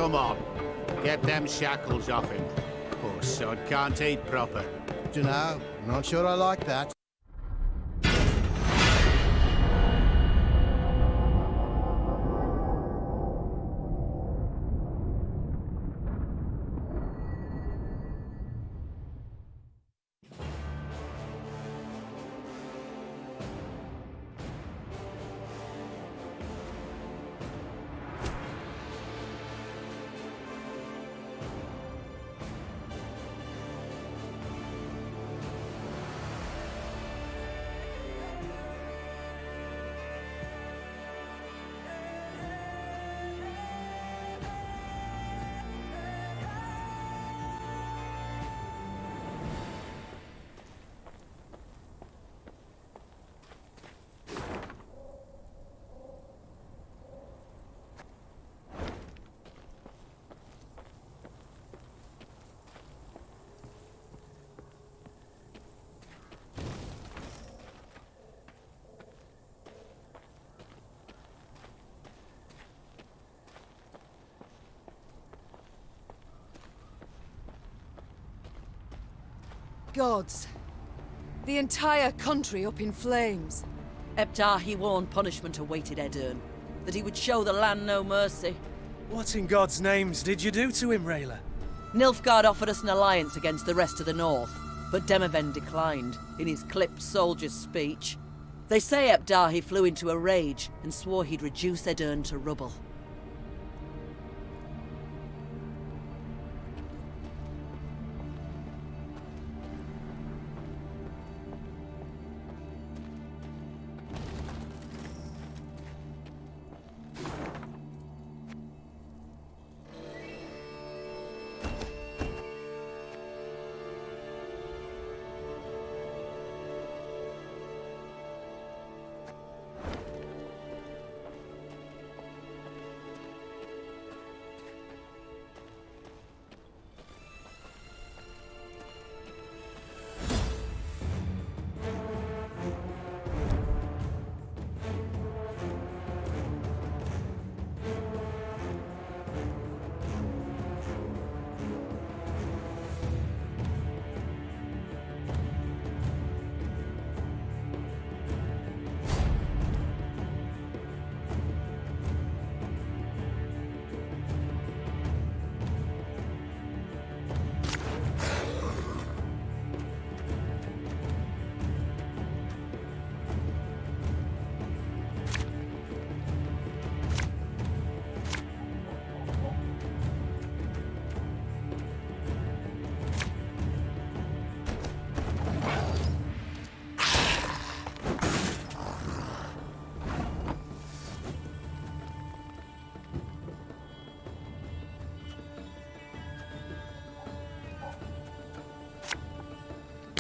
Come on. Get them shackles off him. Poor sod can't eat proper. Dunno, not sure I like that. Gods. The entire country up in flames. Ebdahi warned punishment awaited Edern, that he would show the land no mercy. What in God's names did you do to him, Rayla? Nilfgaard offered us an alliance against the rest of the north, but Demoven declined, in his clipped soldier's speech. They say Ebdahi flew into a rage and swore he'd reduce Edern to rubble.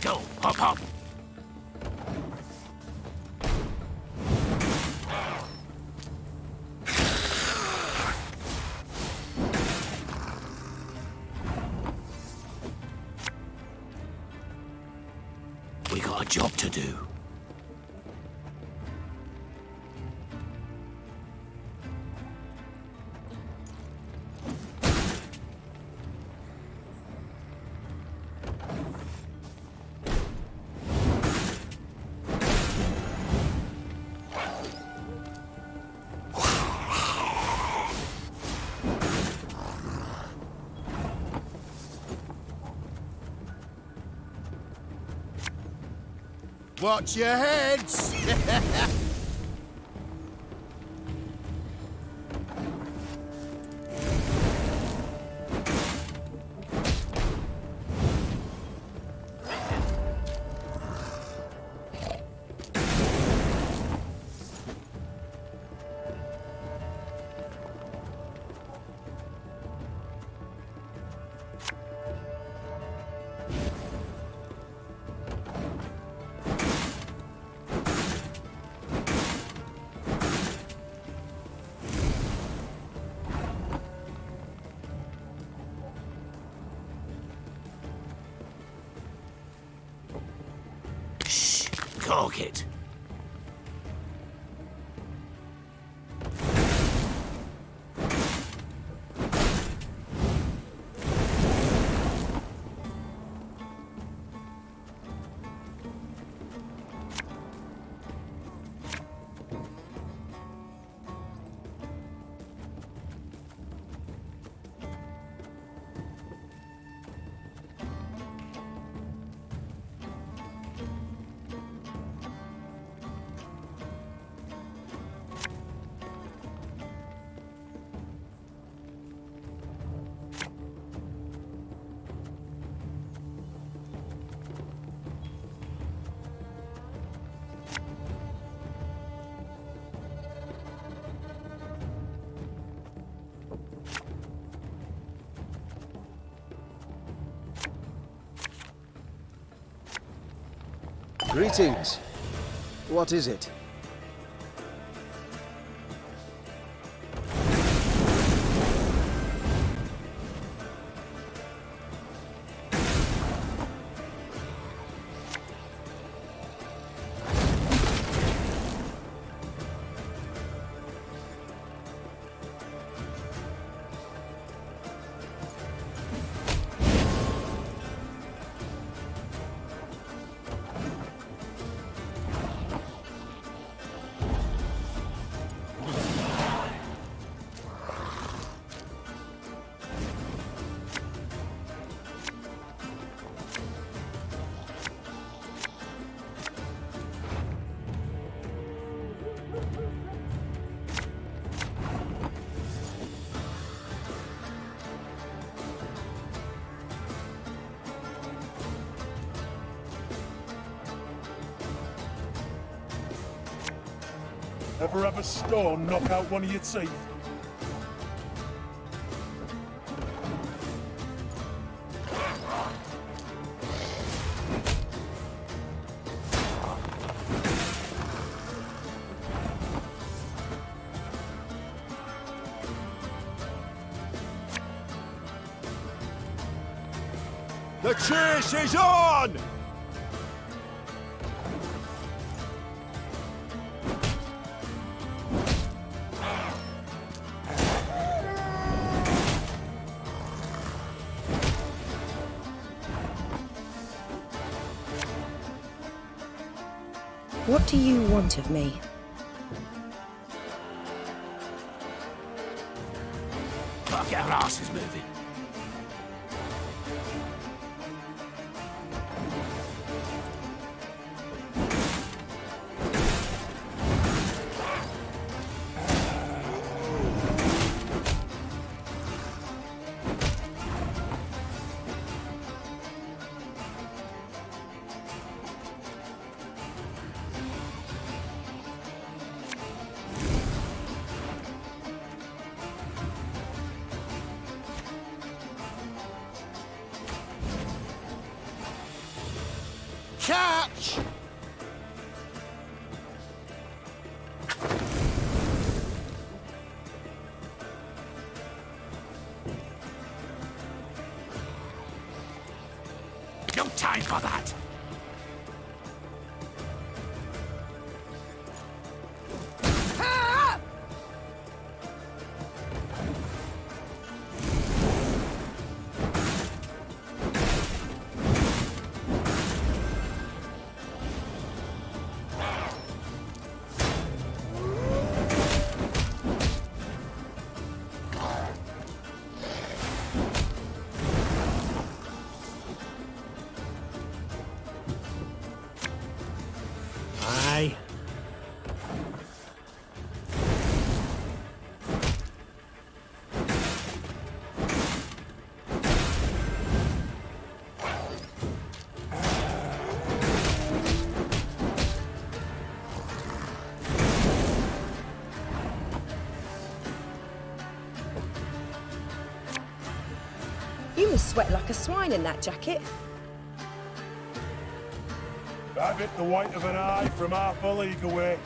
Go, hop, hop. We got a job to do. Watch your heads! Cork it. Greetings. What is it? Ever have a stone knock out one of your teeth? The chase is on! What do you want of me? Can't get our asses moving. Catch! No time for that! Aye. You must sweat like a swine in that jacket. Have it the white of an eye from half a league away.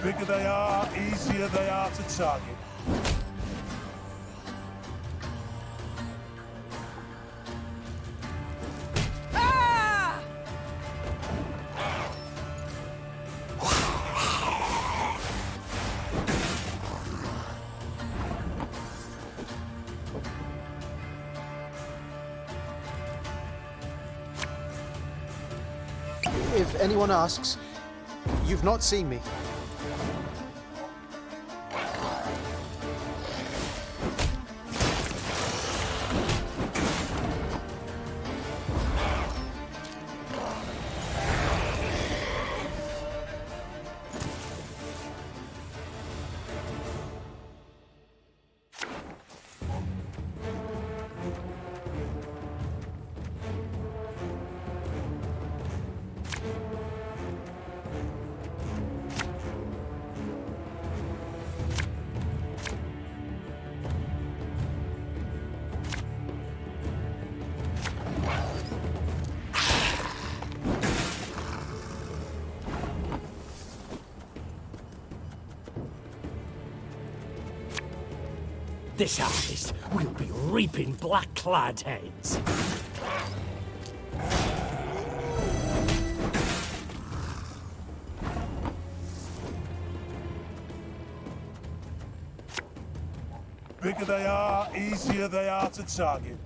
Bigger they are, easier they are to target. If anyone asks, you've not seen me. This harvest will be reaping black-clad heads. Bigger they are, easier they are to target.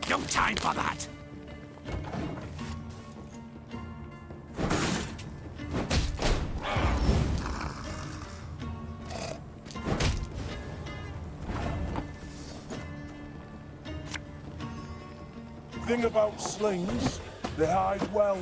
No time for that! Thing about slings, they hide well.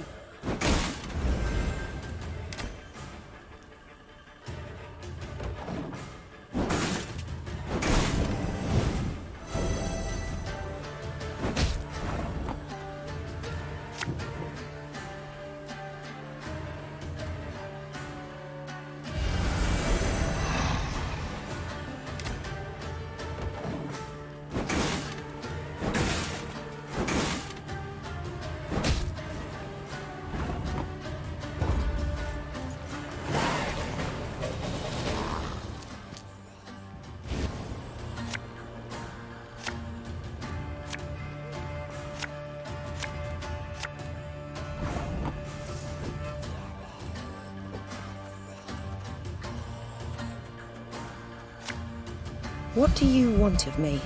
What do you want of me?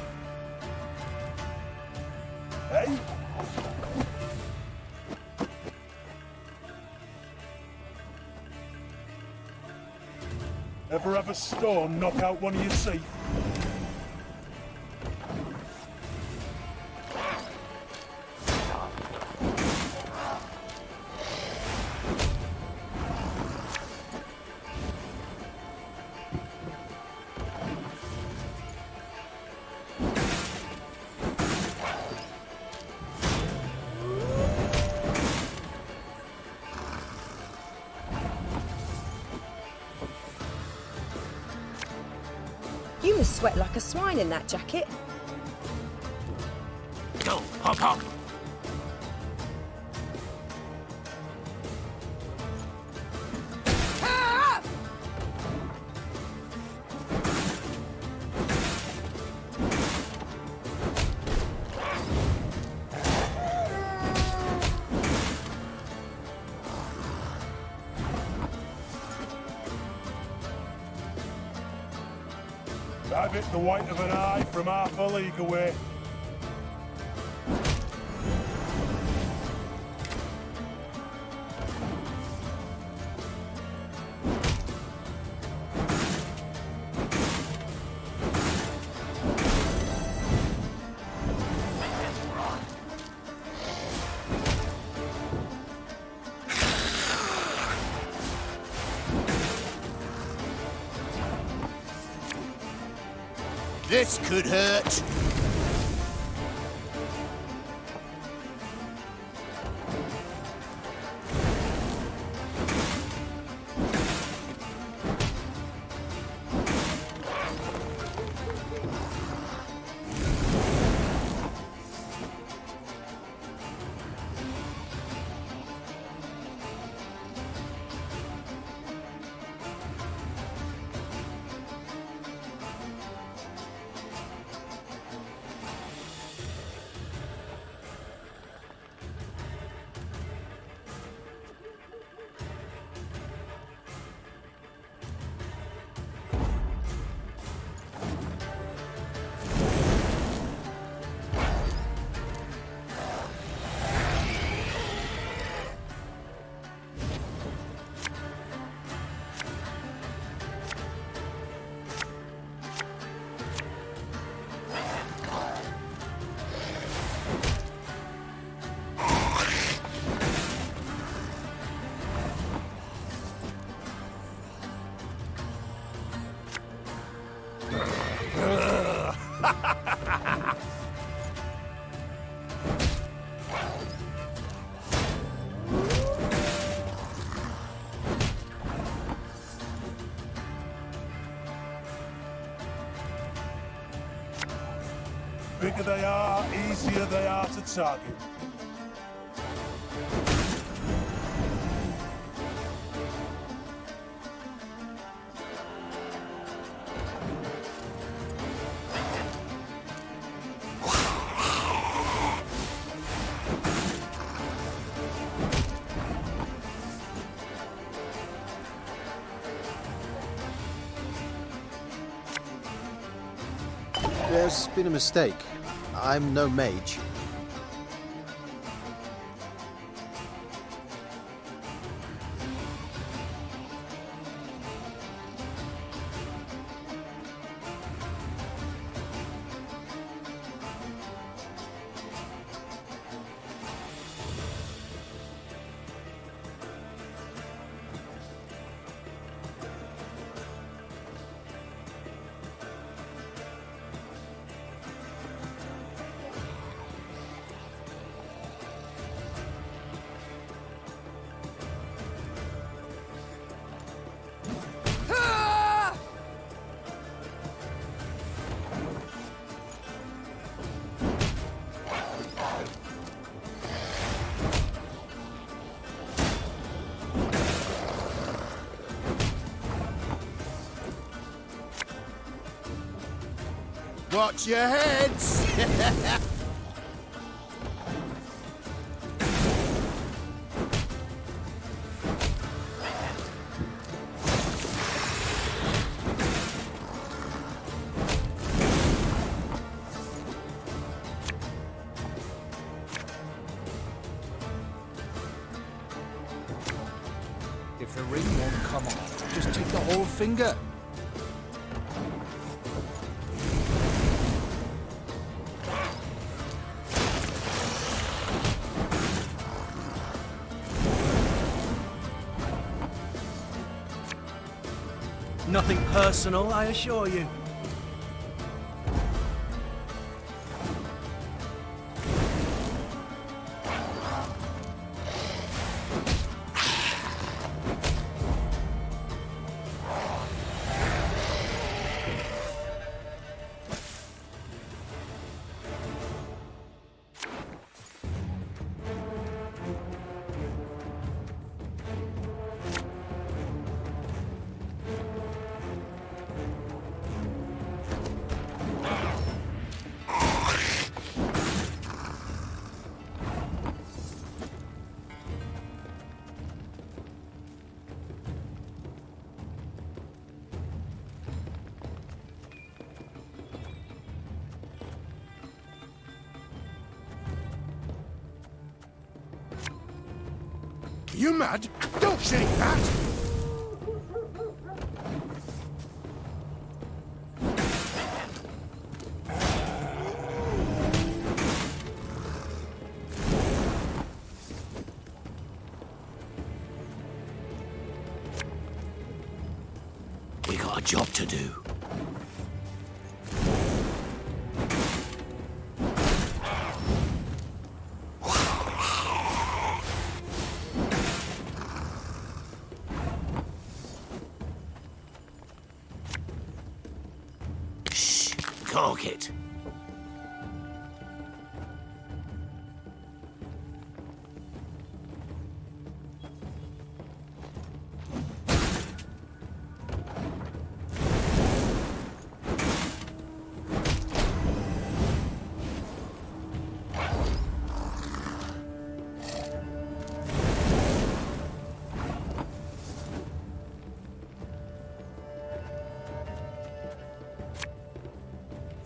Hey? Ever have a storm knock out one of your teeth? You must sweat like a swine in that jacket. Go, hop, hop! I've hit the white of an eye from half a league away. This could hurt. Bigger they are, easier they are to target. There's been a mistake. I'm no mage. Watch your heads! If the ring won't come off, just take the whole finger. Nothing personal, I assure you. You mad? Don't shake that! We got a job to do. pocket.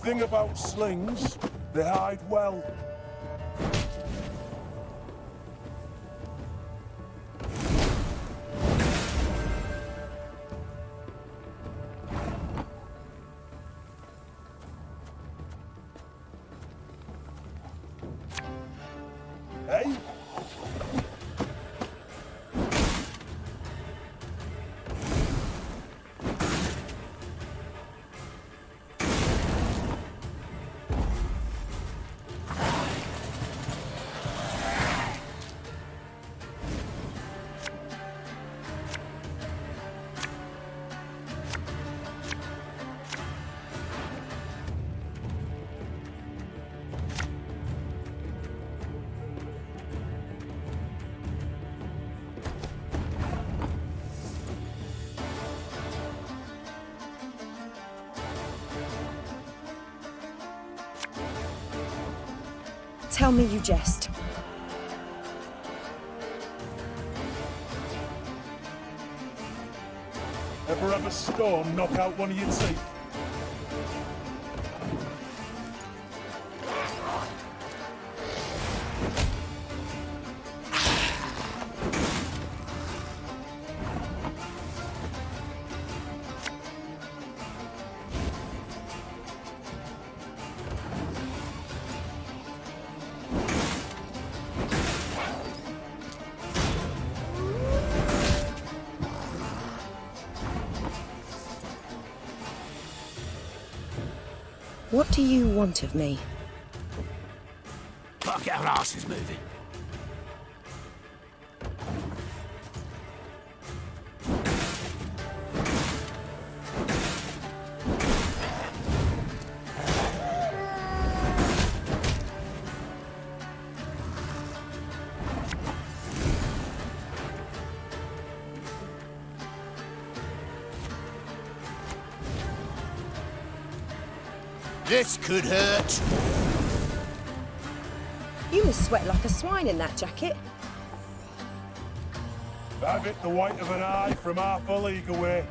Thing about slings, they hide well. Hey? Tell me you jest. Ever have a storm knock out one of your teeth? What do you want of me? Gotta get our asses moving. This could hurt. You must sweat like a swine in that jacket. Have it the white of an eye from half a league away.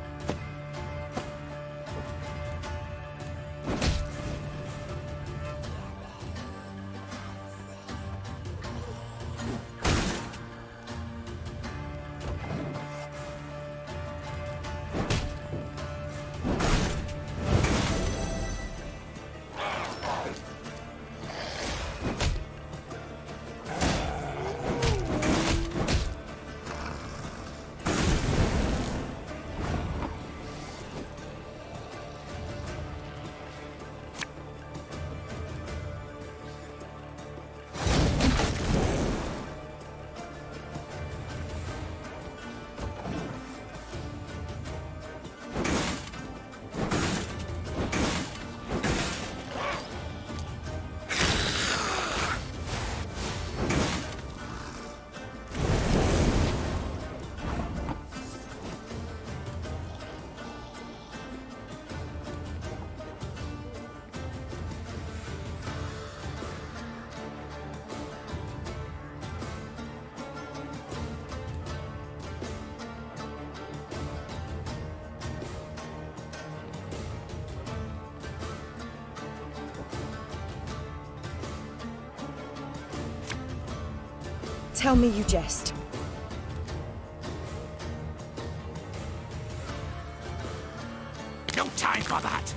Tell me you jest. No time for that.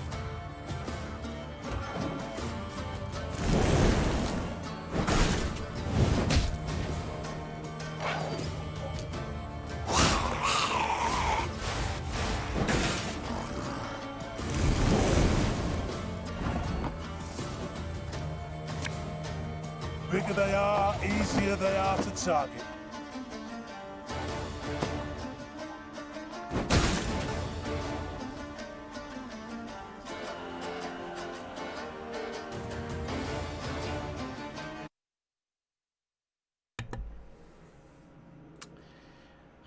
Bigger they are, easier they are to target.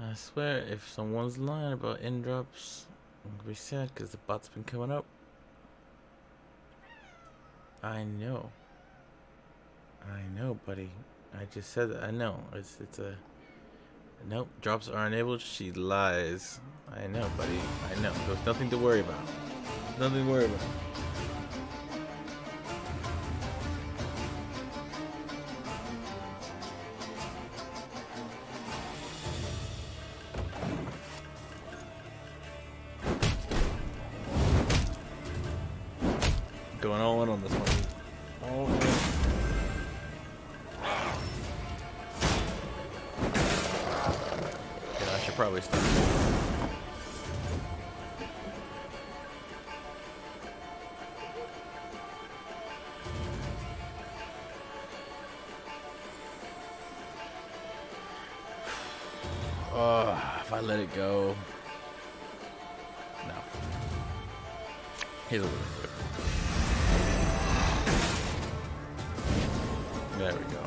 I swear, if someone's lying about end drops, I'm gonna be sad because the bot's been coming up. I know, buddy. I just said that. I know. It's a. Nope, drops are enabled. She lies. I know, buddy. I know. There's nothing to worry about. Nothing to worry about. Going all in on this one. All in. Yeah, I should probably stop. If I let it go. No. Here's a little bit. There we go.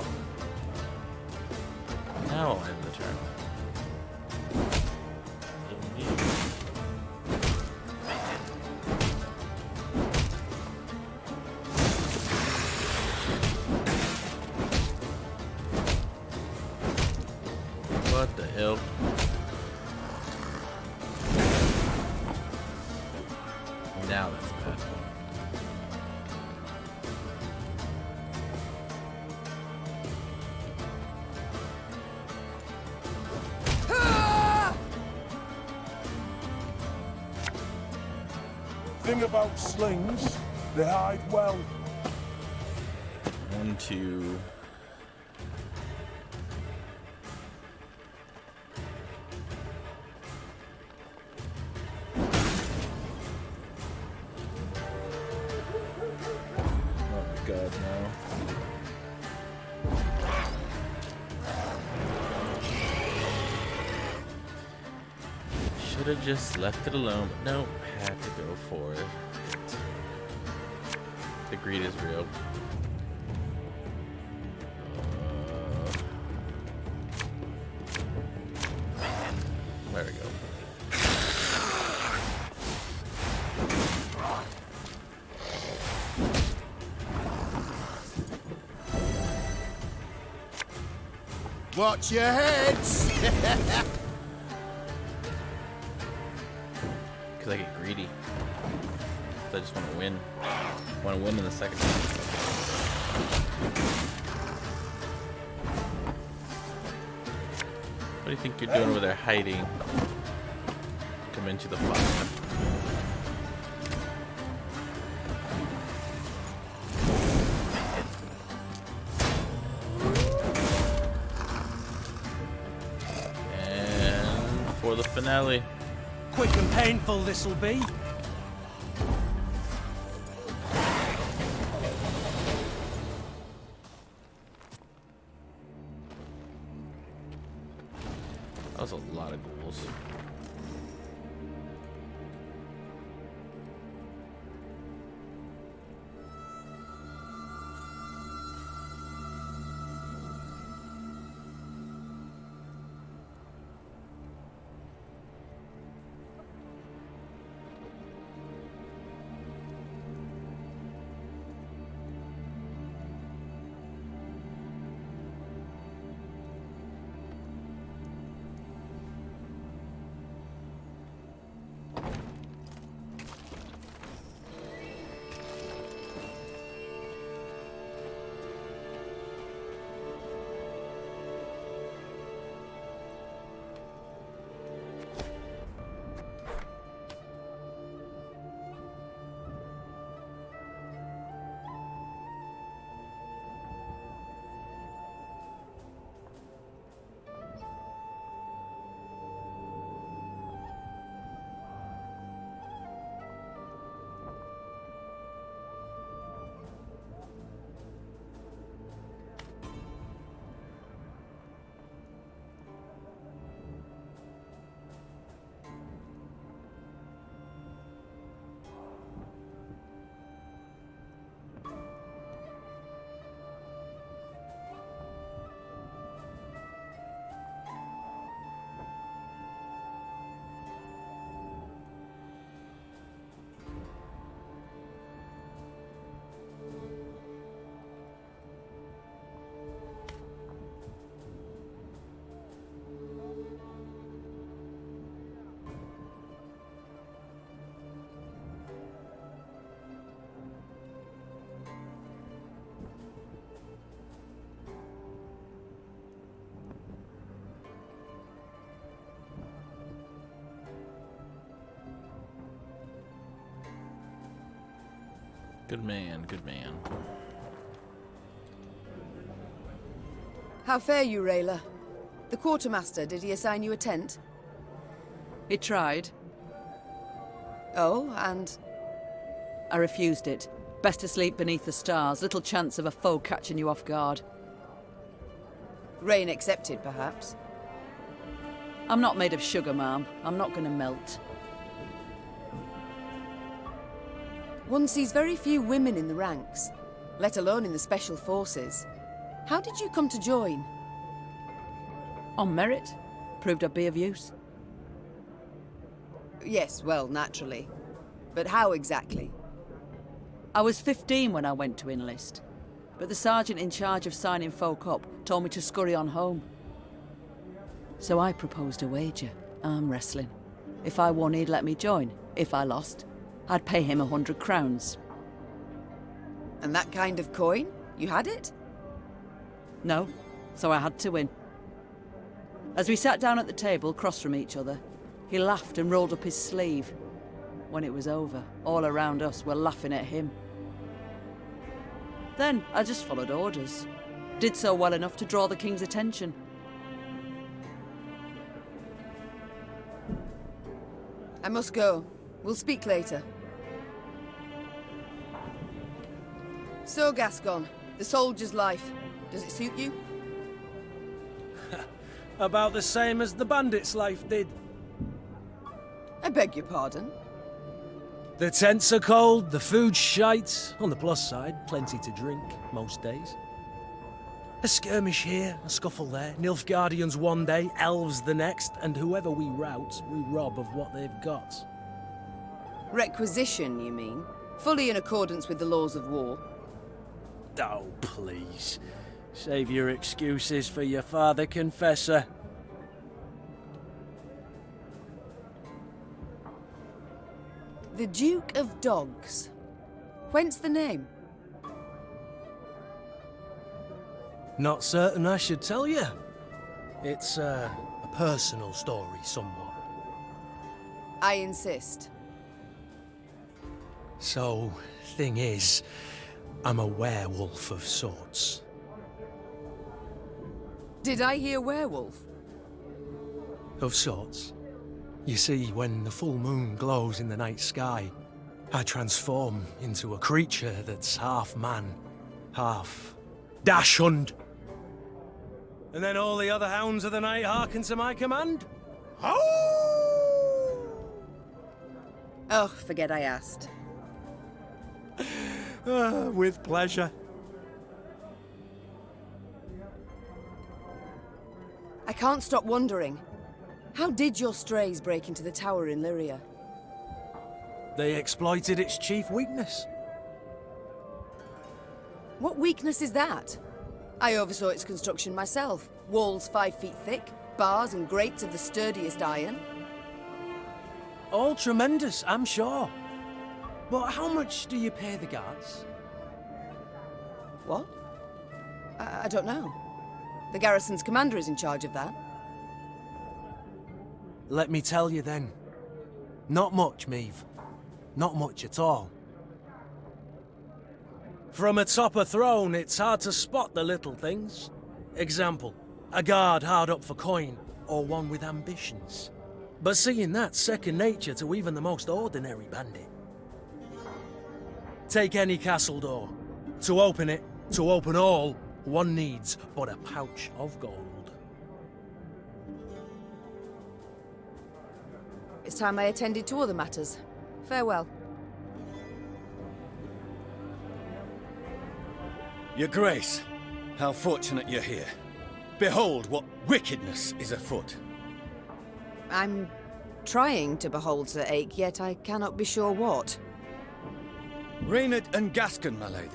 Now I'll end the turn. What the hell? Now that's bad. Thing about slings, they hide well. 1, 2. Oh my god, no. Should have just left it alone, but nope, had to go for it. The greed is real. There we go. Watch your heads! Because I get greedy. I just want to win. I want to win in the second round. What do you think you're doing over there hiding? Come into the fire. And for the finale. Quick and painful this'll be. That was a lot of ghouls. Good man, good man. How fare you, Rayla? The quartermaster, did he assign you a tent? He tried. Oh, and? I refused it. Best to sleep beneath the stars. Little chance of a foe catching you off guard. Rain accepted, perhaps? I'm not made of sugar, ma'am. I'm not gonna melt. One sees very few women in the ranks, let alone in the special forces. How did you come to join? On merit. Proved I'd be of use. Yes, well, naturally. But how exactly? I was 15 when I went to enlist, but the sergeant in charge of signing folk up told me to scurry on home. So I proposed a wager, arm wrestling. If I won, he'd let me join. If I lost, I'd pay him 100 crowns. And that kind of coin? You had it? No, so I had to win. As we sat down at the table, across from each other, he laughed and rolled up his sleeve. When it was over, all around us were laughing at him. Then I just followed orders. Did so well enough to draw the king's attention. I must go. We'll speak later. So, Gascon, the soldier's life. Does it suit you? About the same as the bandit's life did. I beg your pardon? The tents are cold, the food's shite. On the plus side, plenty to drink, most days. A skirmish here, a scuffle there, Nilfgaardians one day, elves the next, and whoever we rout, we rob of what they've got. Requisition, you mean? Fully in accordance with the laws of war. Oh, please. Save your excuses for your father confessor. The Duke of Dogs. Whence the name? Not certain I should tell you. It's a personal story, somewhat. I insist. So, thing is, I'm a werewolf of sorts. Did I hear werewolf? Of sorts. You see, when the full moon glows in the night sky, I transform into a creature that's half man, half dachshund. And then all the other hounds of the night hearken to my command. Oh, forget I asked. With pleasure. I can't stop wondering. How did your strays break into the tower in Lyria? They exploited its chief weakness. What weakness is that? I oversaw its construction myself. Walls 5 feet thick, bars and grates of the sturdiest iron. All tremendous, I'm sure. But how much do you pay the guards? What? I don't know. The garrison's commander is in charge of that. Let me tell you then. Not much, Maeve. Not much at all. From atop a throne, it's hard to spot the little things. Example, a guard hard up for coin, or one with ambitions. But seeing that's second nature to even the most ordinary bandit. Take any castle door. To open it, to open all, one needs but a pouch of gold. It's time I attended to other matters. Farewell. Your Grace, how fortunate you're here. Behold what wickedness is afoot. I'm trying to behold Sir Ake, yet I cannot be sure what. Reynard and Gascon, my lady.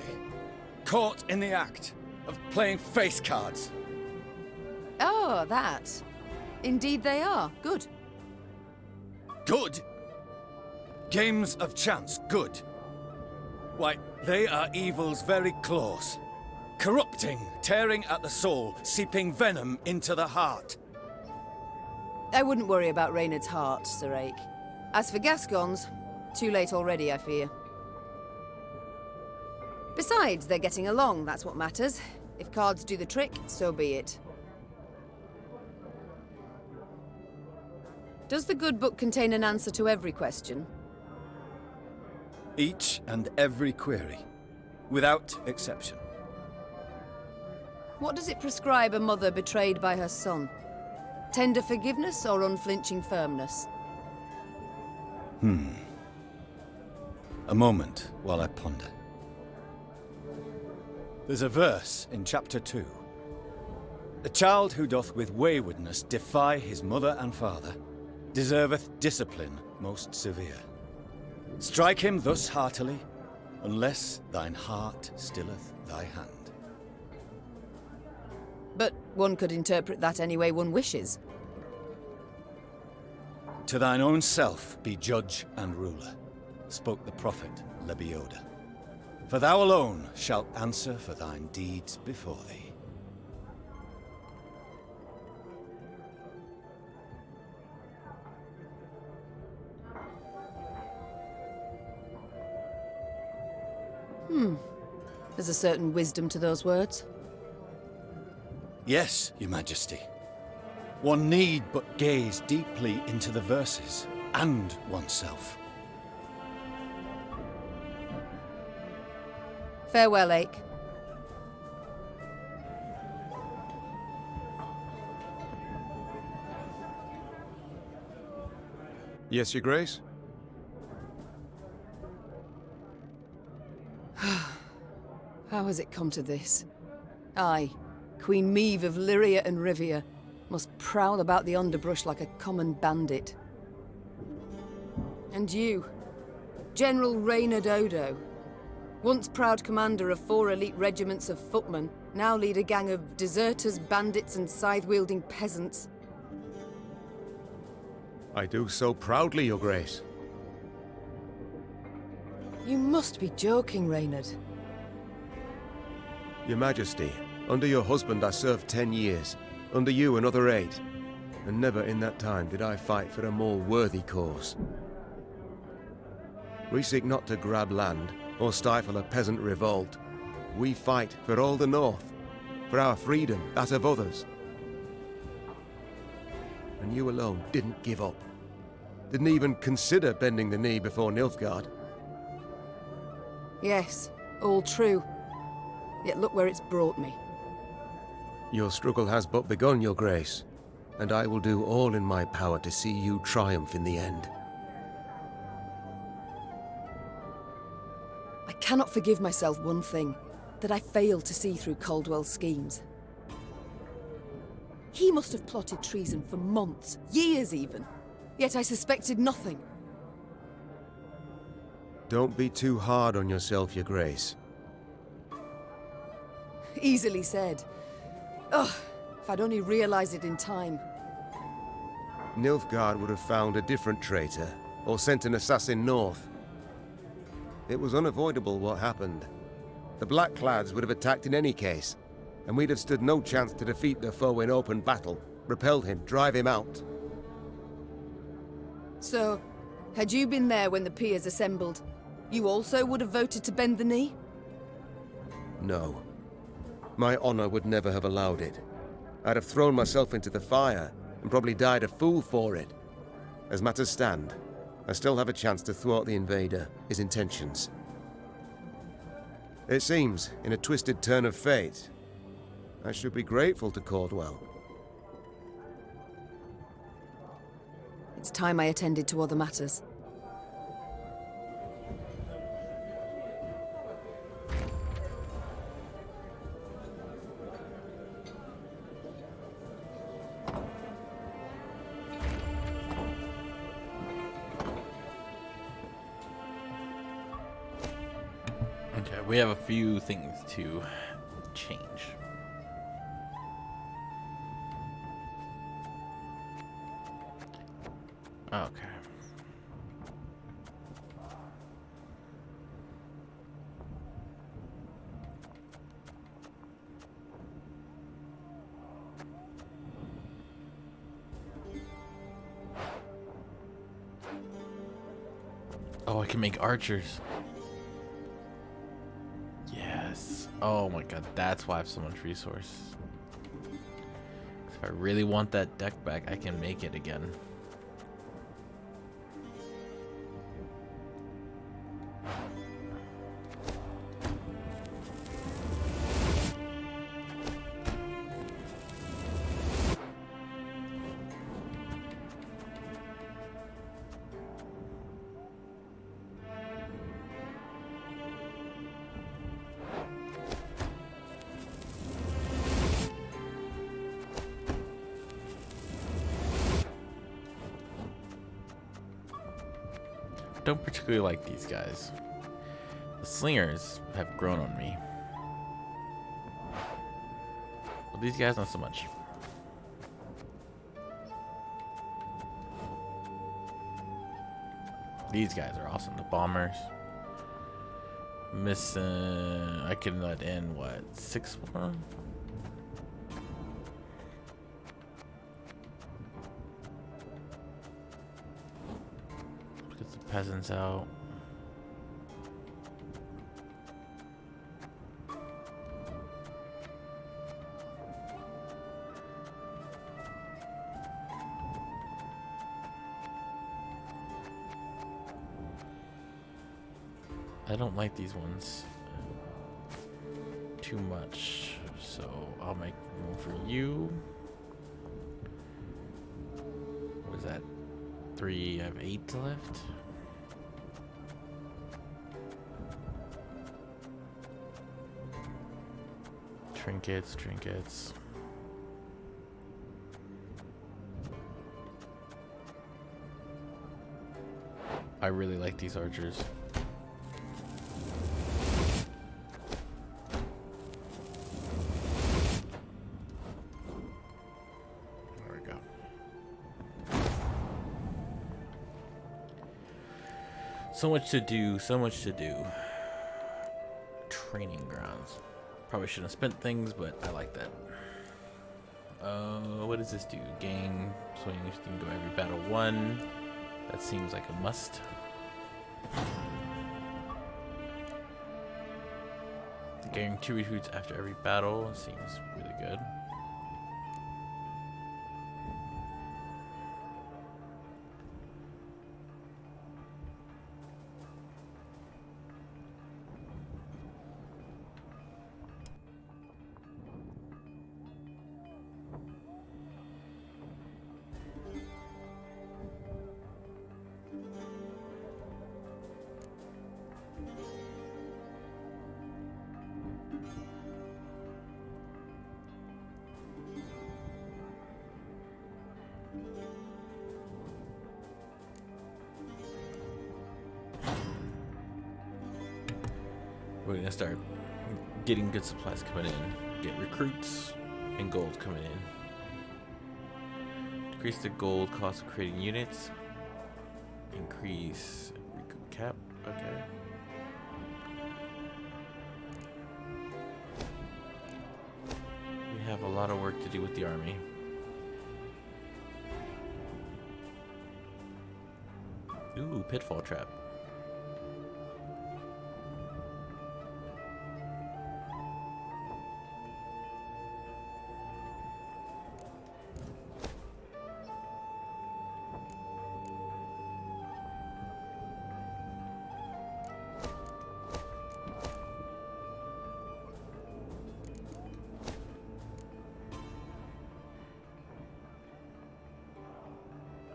Caught in the act of playing face cards. Oh, that. Indeed they are. Good. Good? Games of chance, good. Why, they are evil's very claws. Corrupting, tearing at the soul, seeping venom into the heart. I wouldn't worry about Reynard's heart, Sir Ake. As for Gascon's, too late already, I fear. Besides, they're getting along, that's what matters. If cards do the trick, so be it. Does the good book contain an answer to every question? Each and every query, without exception. What does it prescribe a mother betrayed by her son? Tender forgiveness or unflinching firmness? A moment while I ponder. There's a verse in chapter 2. A child who doth with waywardness defy his mother and father deserveth discipline most severe. Strike him thus heartily, unless thine heart stilleth thy hand. But one could interpret that any way one wishes. To thine own self be judge and ruler, spoke the prophet Lebioda. For thou alone shalt answer for thine deeds before thee. There's a certain wisdom to those words. Yes, Your Majesty. One need but gaze deeply into the verses, and oneself. Farewell, Ake. Yes, Your Grace? How has it come to this? I, Queen Meve of Lyria and Rivia, must prowl about the underbrush like a common bandit. And you, General Reynard Odo, once proud commander of 4 elite regiments of footmen, now lead a gang of deserters, bandits, and scythe-wielding peasants. I do so proudly, Your Grace. You must be joking, Reynard. Your Majesty, under your husband I served 10 years, under you another 8, and never in that time did I fight for a more worthy cause. We seek not to grab land, or stifle a peasant revolt. We fight for all the North, for our freedom, that of others. And you alone didn't give up. Didn't even consider bending the knee before Nilfgaard. Yes, all true. Yet look where it's brought me. Your struggle has but begun, Your Grace, and I will do all in my power to see you triumph in the end. I cannot forgive myself one thing, that I failed to see through Caldwell's schemes. He must have plotted treason for months, years even, yet I suspected nothing. Don't be too hard on yourself, Your Grace. Easily said. Ugh, if I'd only realized it in time. Nilfgaard would have found a different traitor, or sent an assassin north. It was unavoidable what happened. The Blackclads would have attacked in any case, and we'd have stood no chance to defeat the foe in open battle, repel him, drive him out. So, had you been there when the peers assembled, you also would have voted to bend the knee? No. My honor would never have allowed it. I'd have thrown myself into the fire, and probably died a fool for it. As matters stand, I still have a chance to thwart the invader, his intentions. It seems, in a twisted turn of fate, I should be grateful to Caldwell. It's time I attended to other matters. Okay, we have a few things to change. Okay. Oh, I can make archers. Yeah. Oh my god, that's why I have so much resource. If I really want that deck back, I can make it again. Don't particularly like these guys. The slingers have grown on me. Well, these guys not so much. These guys are awesome. The bombers. Missing. I can let in what? 6 more? Peasants out. I don't like these ones too much, so I'll make room for you. What is that? 3, I have 8 left. Trinkets. I really like these archers. There we go. So much to do, Training grounds. Probably shouldn't have spent things, but I like that. What does this do? Gain swing, you can go every battle 1. That seems like a must. Gaining 2 recruits after every battle seems really good. We're gonna start getting good supplies coming in. Get recruits and gold coming in. Decrease the gold cost of creating units. Increase recruit cap. Okay. We have a lot of work to do with the army. Ooh, pitfall trap.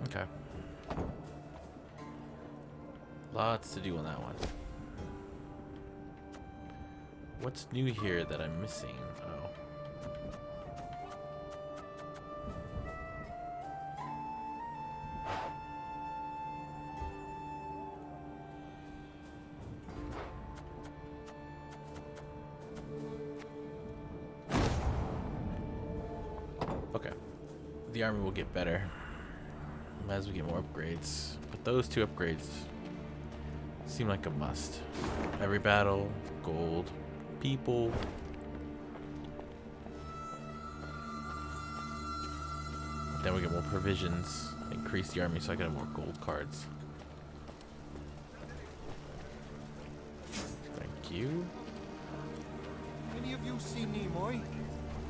Okay. Lots to do on that one. What's new here that I'm missing? Oh. Okay. The army will get better as we get more upgrades, but those 2 upgrades seem like a must. Every battle, gold, people. Then we get more provisions, increase the army so I can have more gold cards. Thank you. Any of you seen Nimoy?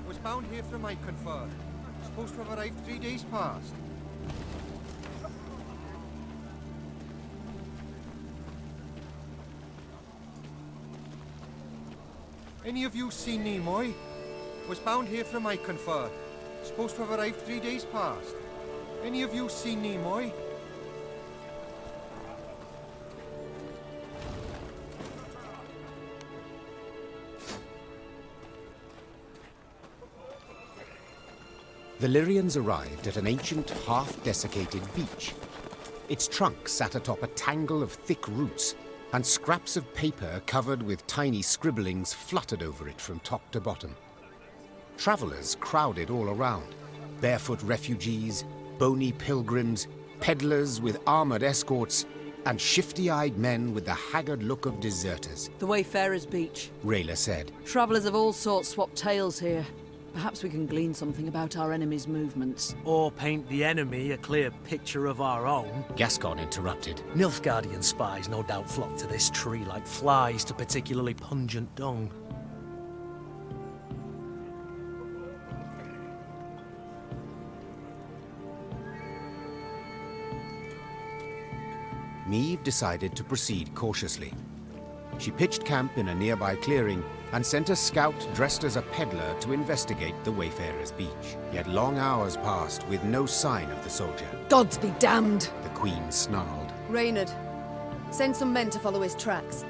Was bound here from Iconfur. Supposed to have arrived 3 days past. Any of you seen Nimoy? Was bound here from Iconfur. Supposed to have arrived 3 days past. Any of you seen Nimoy? The Lyrians arrived at an ancient, half-desiccated beach. Its trunk sat atop a tangle of thick roots, and scraps of paper covered with tiny scribblings fluttered over it from top to bottom. Travelers crowded all around. Barefoot refugees, bony pilgrims, peddlers with armored escorts, and shifty-eyed men with the haggard look of deserters. The Wayfarer's Beach. Rayla said. Travellers of all sorts swap tales here. Perhaps we can glean something about our enemy's movements. Or paint the enemy a clear picture of our own. Gascon interrupted. Nilfgaardian spies no doubt flock to this tree like flies to particularly pungent dung. Niamh decided to proceed cautiously. She pitched camp in a nearby clearing and sent a scout dressed as a peddler to investigate the Wayfarer's Beach. Yet long hours passed with no sign of the soldier. Gods be damned! The Queen snarled. Reynard, send some men to follow his tracks.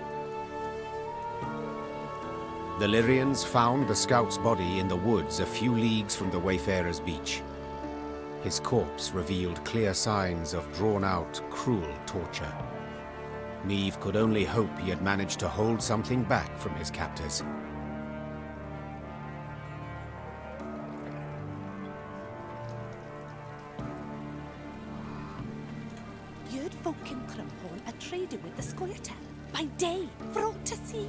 The Lyrians found the scout's body in the woods a few leagues from the Wayfarer's Beach. His corpse revealed clear signs of drawn-out, cruel torture. Niamh could only hope he had managed to hold something back from his captors. You'd folk in Crimhorn are trading with the Scoia'tael by day for all to see.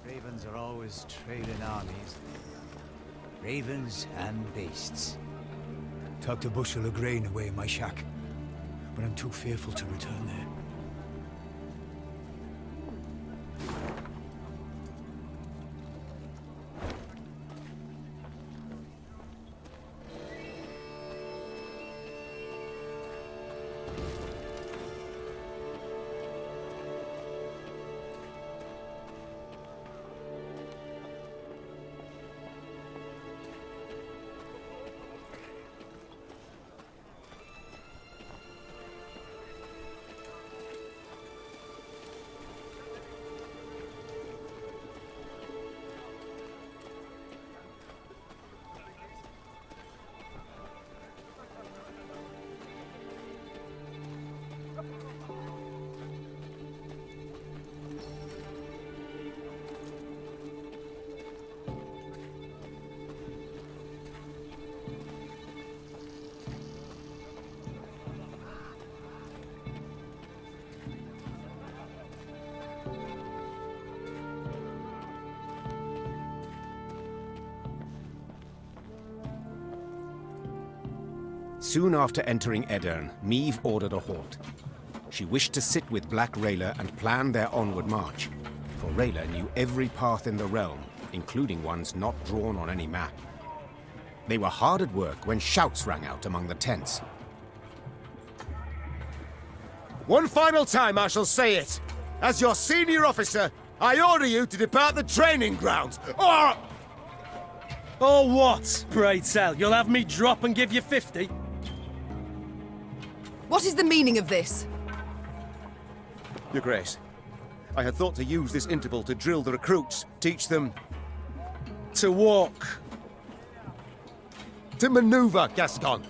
Ravens are always trailing armies. Ravens and beasts. Tucked a bushel of grain away in my shack, but I'm too fearful to return there. Soon after entering Edirn, Niamh ordered a halt. She wished to sit with Black Rayla and plan their onward march, for Rayla knew every path in the realm, including ones not drawn on any map. They were hard at work when shouts rang out among the tents. One final time I shall say it. As your senior officer, I order you to depart the training grounds, or... Oh, what? Pray tell, you'll have me drop and give you 50? What is the meaning of this? Your Grace, I had thought to use this interval to drill the recruits, teach them To walk. To maneuver, Gascon.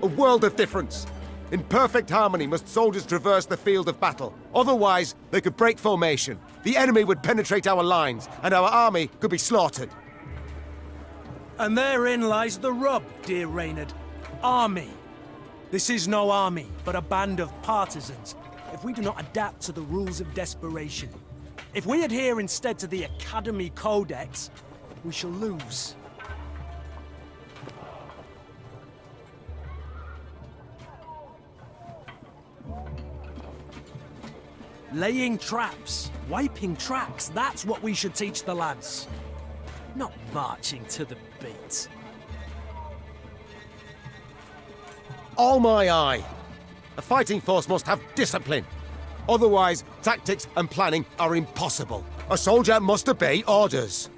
A world of difference. In perfect harmony must soldiers traverse the field of battle. Otherwise, they could break formation. The enemy would penetrate our lines, and our army could be slaughtered. And therein lies the rub, dear Reynard. Army. This is no army, but a band of partisans. If we do not adapt to the rules of desperation, if we adhere instead to the Academy Codex, we shall lose. Laying traps, wiping tracks, that's what we should teach the lads. Not marching to the beat. All my eye! A fighting force must have discipline. Otherwise, tactics and planning are impossible. A soldier must obey orders.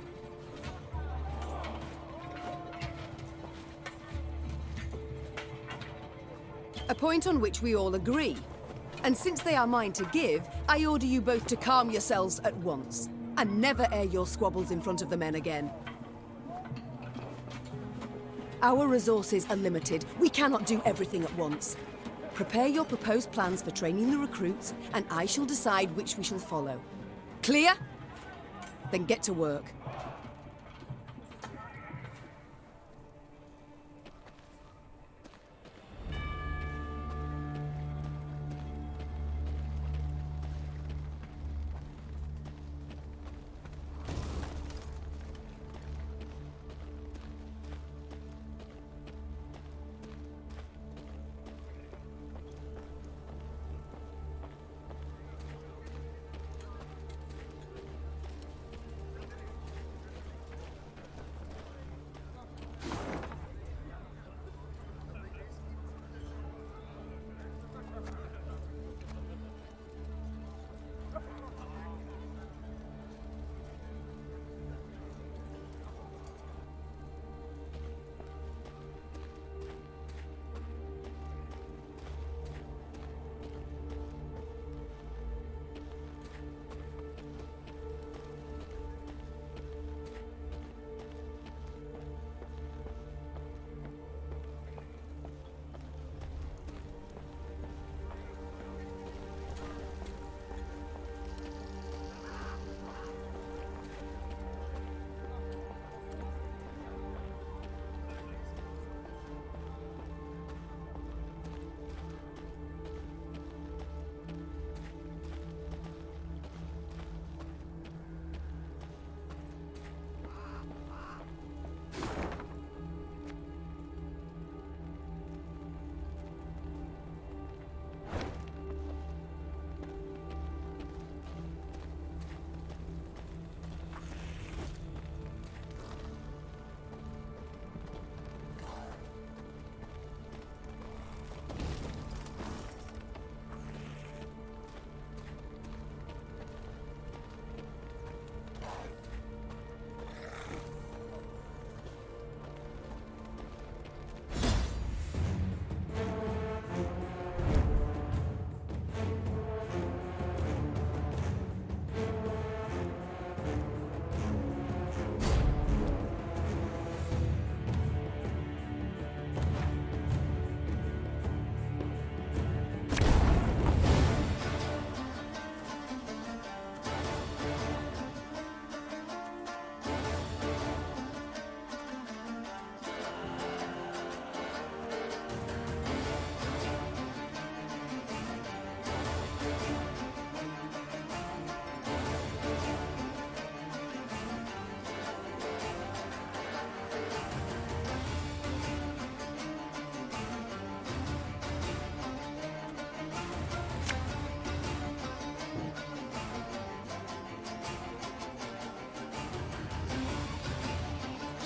A point on which we all agree. And since they are mine to give, I order you both to calm yourselves at once, and never air your squabbles in front of the men again. Our resources are limited. We cannot do everything at once. Prepare your proposed plans for training the recruits, and I shall decide which we shall follow. Clear? Then get to work.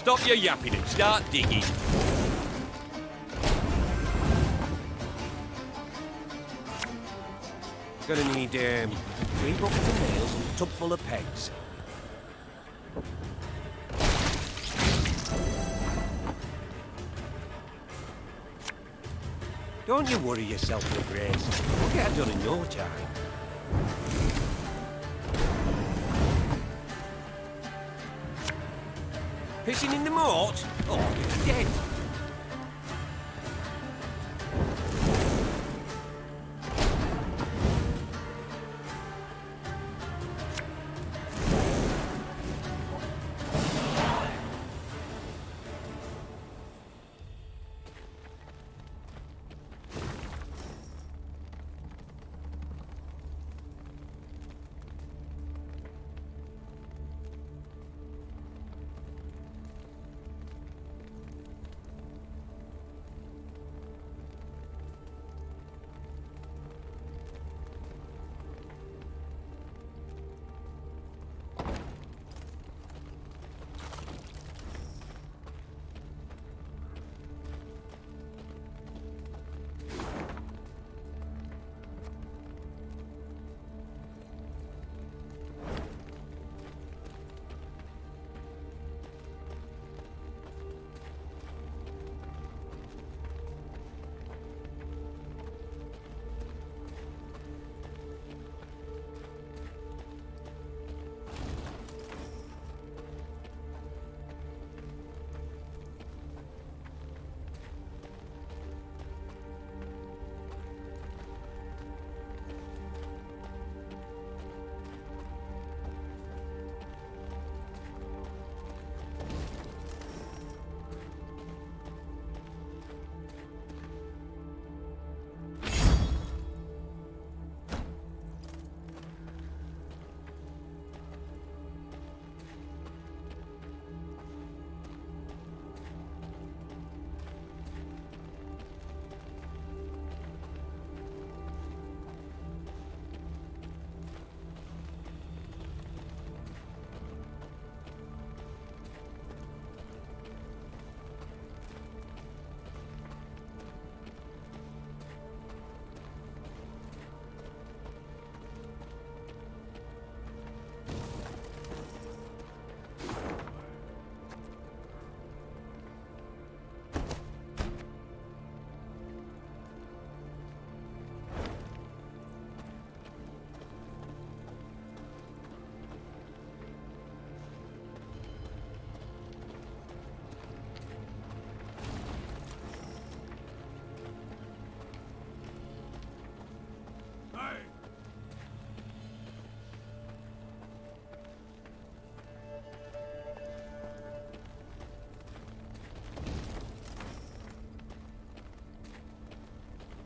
Stop your yapping and start digging. Gonna need 3 buckets of nails and a tub full of pegs. Don't you worry yourself, Your Grace. We'll get it done in no time. Pissing in the moat? Oh, you're dead.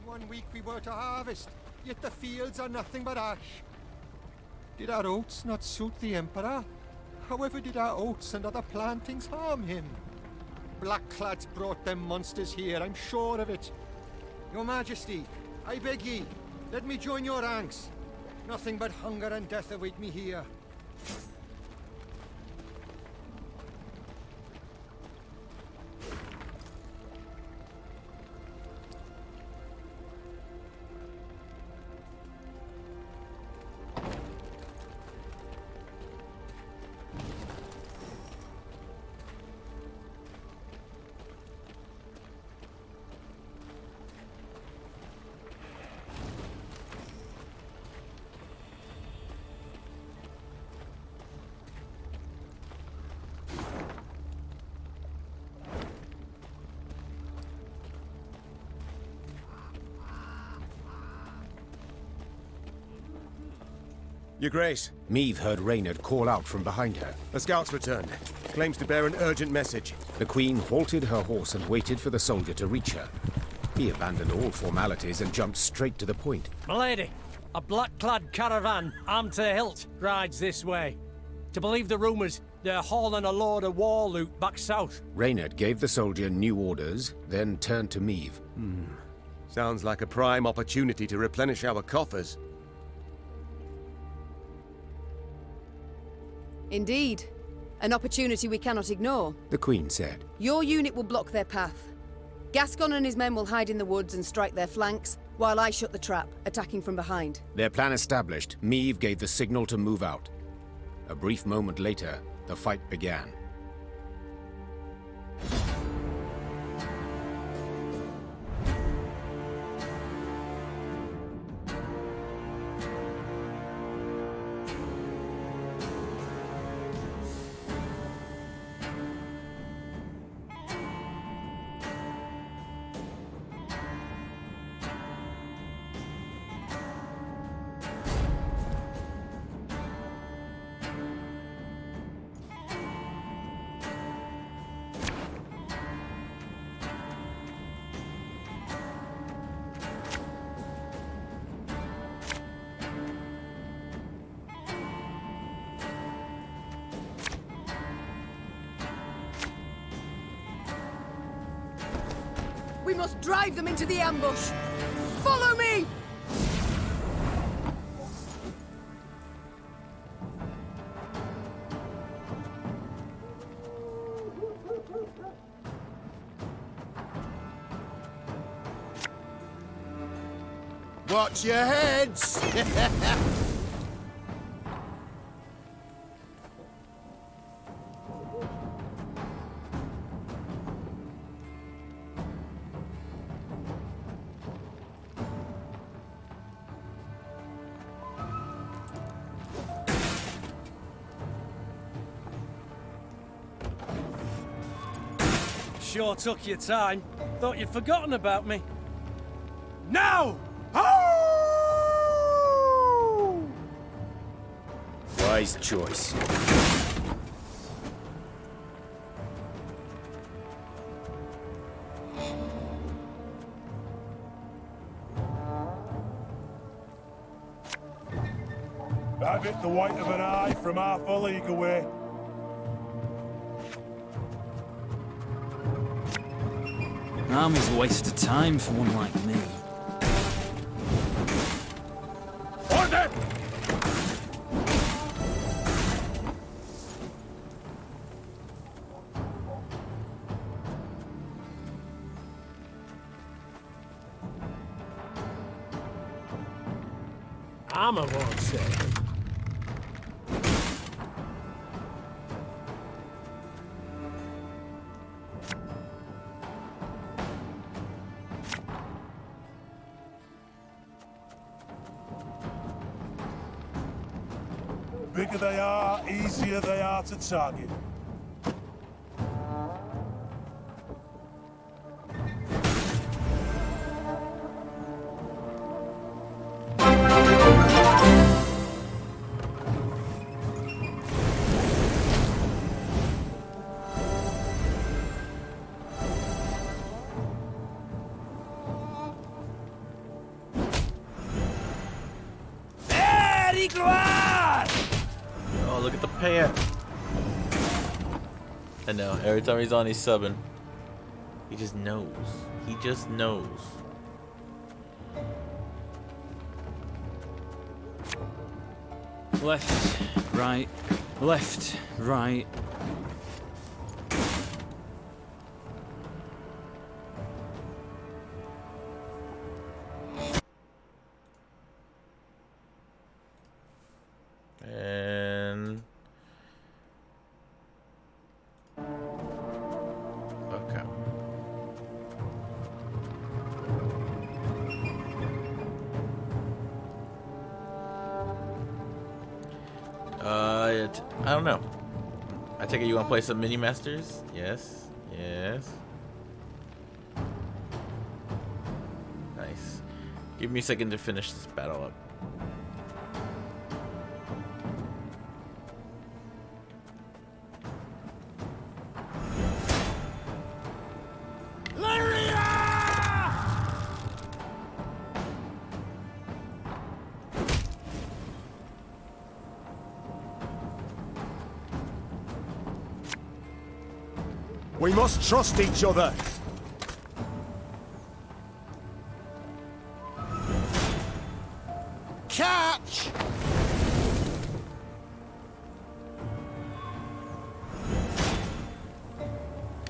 One week we were to harvest, yet the fields are nothing but ash. Did our oats not suit the Emperor? However did our oats and other plantings harm him? Blackclads brought them monsters here, I'm sure of it. Your Majesty, I beg ye, let me join your ranks. Nothing but hunger and death await me here. Your Grace. Meave heard Reynard call out from behind her. A scout's returned. Claims to bear an urgent message. The Queen halted her horse and waited for the soldier to reach her. He abandoned all formalities and jumped straight to the point. Milady, a black-clad caravan, armed to the hilt, rides this way. To believe the rumours, they're hauling a load of war loot back south. Reynard gave the soldier new orders, then turned to Meave. Sounds like a prime opportunity to replenish our coffers. Indeed. An opportunity we cannot ignore. The Queen said. Your unit will block their path. Gascon and his men will hide in the woods and strike their flanks, while I shut the trap, attacking from behind. Their plan established, Meave gave the signal to move out. A brief moment later, the fight began. We must drive them into the ambush. Follow me! Watch your heads! Sure took your time. Thought you'd forgotten about me. Now! Wise choice. Have it the white of an eye from half a league away. Army's a waste of time for one like me. Order! Armor won't save. Bigger they are, easier they are to target. Oh, look at the pair. I know, every time he's on, he's subbing. He just knows. He just knows. Left, right, left, right. And okay. I don't know. I take it you want to play some mini masters? Yes. Yes. Nice. Give me a second to finish this battle up. We must trust each other. Catch!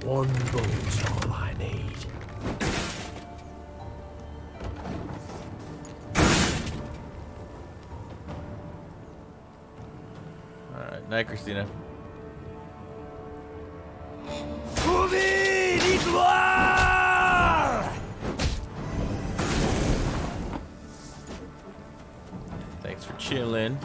One bullet's all I need. Alright, night, Christina. Thanks for chilling.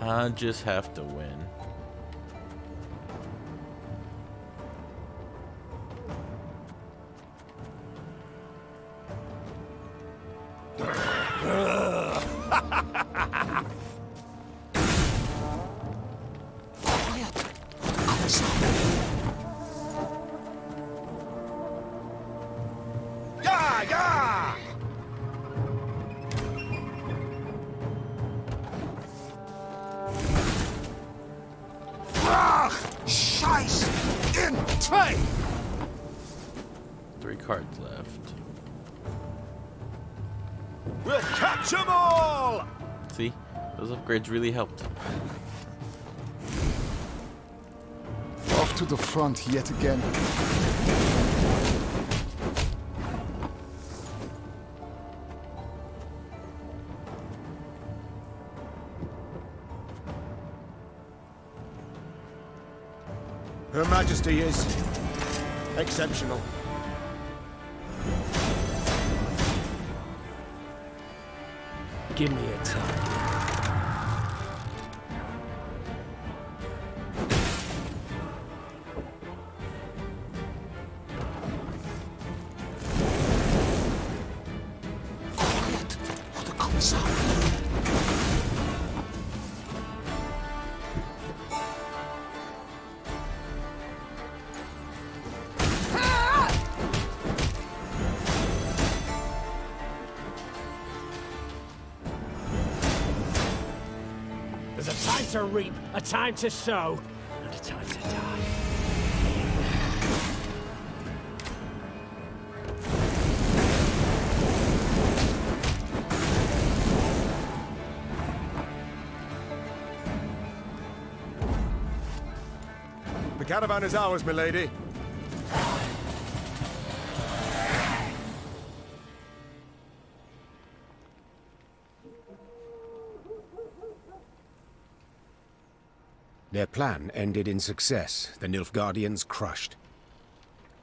I just have to win. Yeah, yeah! Scheiß in Trey! 3 cards left. We'll catch 'em all! See? Those upgrades really helped. Off to the front yet again. Her Majesty is exceptional. Give me a time. There's a time to reap, a time to sow, and a time to die. The caravan is ours, milady. Their plan ended in success, the Nilfgaardians crushed.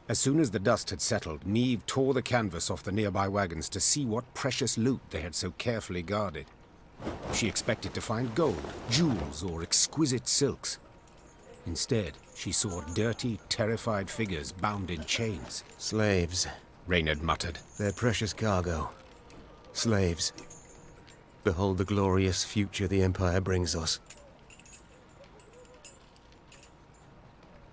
As soon as the dust had settled, Niamh tore the canvas off the nearby wagons to see what precious loot they had so carefully guarded. She expected to find gold, jewels, or exquisite silks. Instead, she saw dirty, terrified figures bound in chains. Slaves, Reynard muttered. their precious cargo. Slaves. Behold the glorious future the Empire brings us.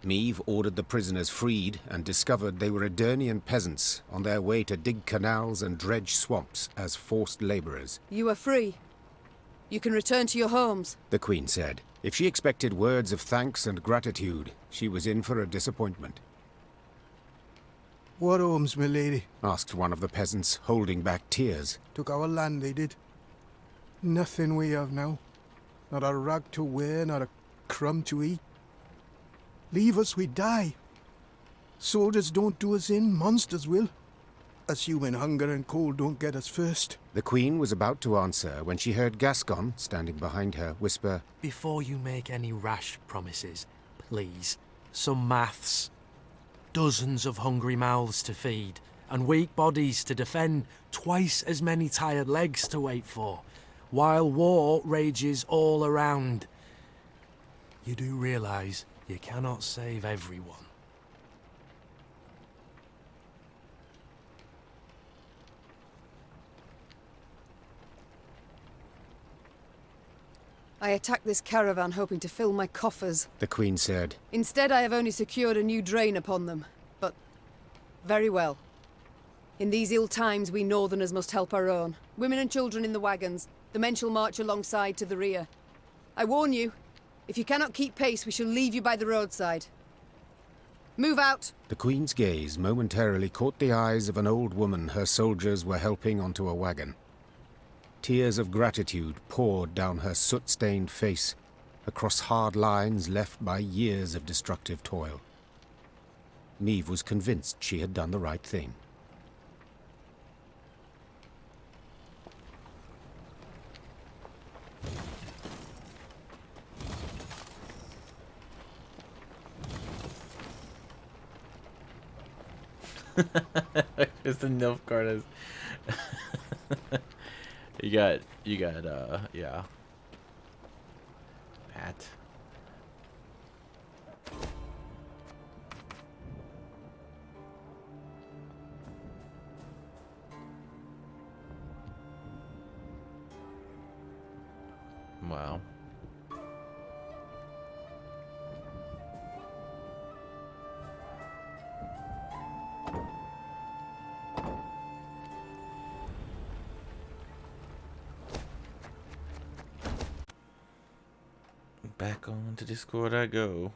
Niamh ordered the prisoners freed and discovered they were Edirnian peasants on their way to dig canals and dredge swamps as forced laborers. You are free. You can return to your homes. The Queen said. If she expected words of thanks and gratitude, she was in for a disappointment. What homes, my lady? Asked one of the peasants, holding back tears. Took our land, they did. Nothing we have now. Not a rag to wear, not a crumb to eat. Leave us, we die. Soldiers don't do us in, monsters will. Us human hunger and cold don't get us first. The Queen was about to answer when she heard Gascon, standing behind her, whisper, Before you make any rash promises, please, some maths. Dozens of hungry mouths to feed, and weak bodies to defend, twice as many tired legs to wait for, while war rages all around. You do realise you cannot save everyone. I attacked this caravan hoping to fill my coffers. the Queen said. Instead, I have only secured a new drain upon them. But very well. In these ill times, we Northerners must help our own. Women and children in the wagons. The men shall march alongside to the rear. I warn you, if you cannot keep pace, we shall leave you by the roadside. Move out! The Queen's gaze momentarily caught the eyes of an old woman her soldiers were helping onto a wagon. Tears of gratitude poured down her soot-stained face, across hard lines left by years of destructive toil. Niamh was convinced she had done the right thing. Just the Nilfgaard is. you got, yeah. that. Wow. Back on to Discord I go.